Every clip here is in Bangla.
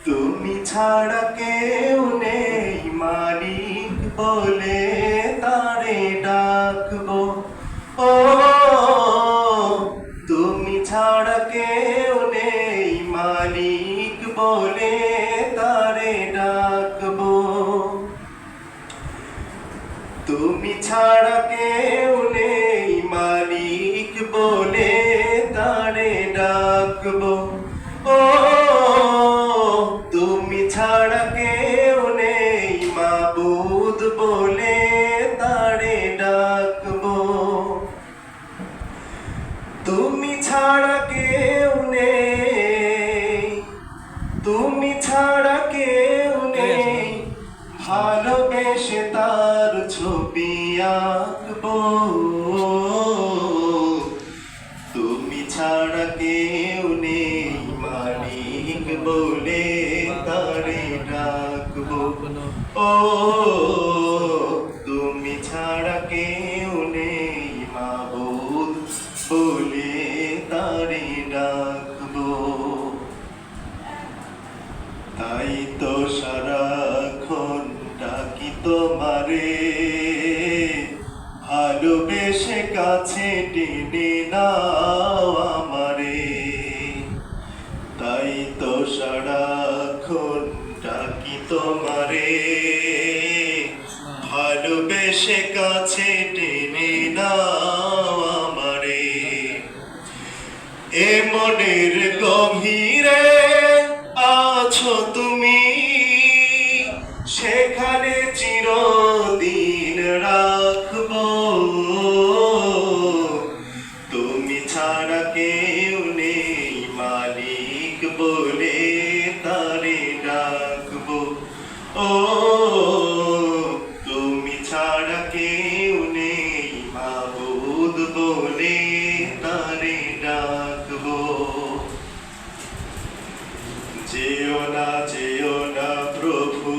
তুমি ছাড়া কেউ নেই মালিক বলে তারে ডাকবো। ও তুমি ছাড়া কেউ নেই মালিক বলে তারে ডাকবো। তুমি ছাড়া কেউ নেই মালিক বলে তারে ডাকবো। ও তুমি ছাড়া কেউ নেই মাবুদ বলে তারে ডাকবো। তুমি ছাড়া কেউ নেই, তুমি ছাড়া কেউ নেই, ভালোবেসে তার ছবি আঁকবো। তুমি ছাড়া কেউ নেই মালিক বলে তারে ডাকবো। ও তুমি ছাড়া কেউ নেই মাবুদ বলে তারে ডাকবো। তাই তো সারাক্ষণ ডাকি তোমারে, ভালোবেসে কাছে টেনে নাও আমারে। তাই তো সারাক্ষণ ডাকি তোমারে, ভালোবেসে কাছে টেনে নাও আমারে। এ মনের গভীরে আছো তুমি, সেখানে চিরদিন রাখবো। তুমি ছাড়া কেউ নেই মালিক বলে তারে ডাকবো। ও তুমি ছাড়া কেউ নেই মাবুদ বলে তারে ডাকবো। যেও না প্রভু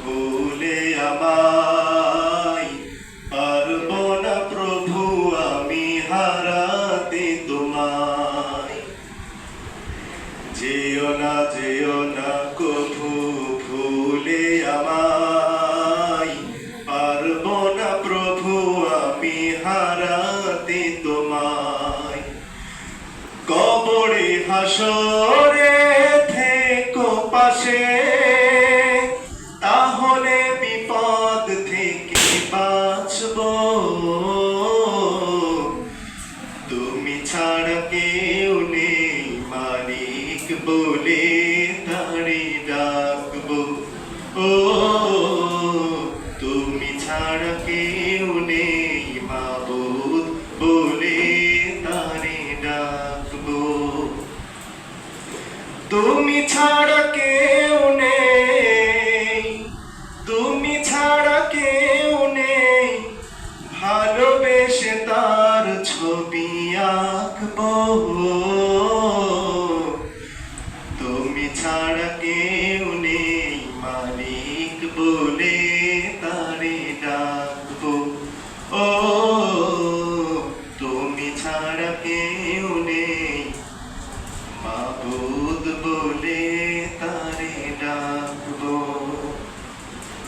ভুলে আমায়, পারবো না প্রভু আমি হারাতে তোমায়। যেও না কভু ভুলে আমায়, পারবো না প্রভু আমি হারাতে তোমায়। কবরে হাসরে থেকো পাশে, তাহলে বিপদ থেকে বাঁচবো। তুমি ছাড়া কেউ নেই মালিক বলে তারে ডাকবো। ও তুমি ছাড়া কেউ নেই মাবুদ বলে তারে ডাকবো। তুমি ছাড়া কেউ নেই।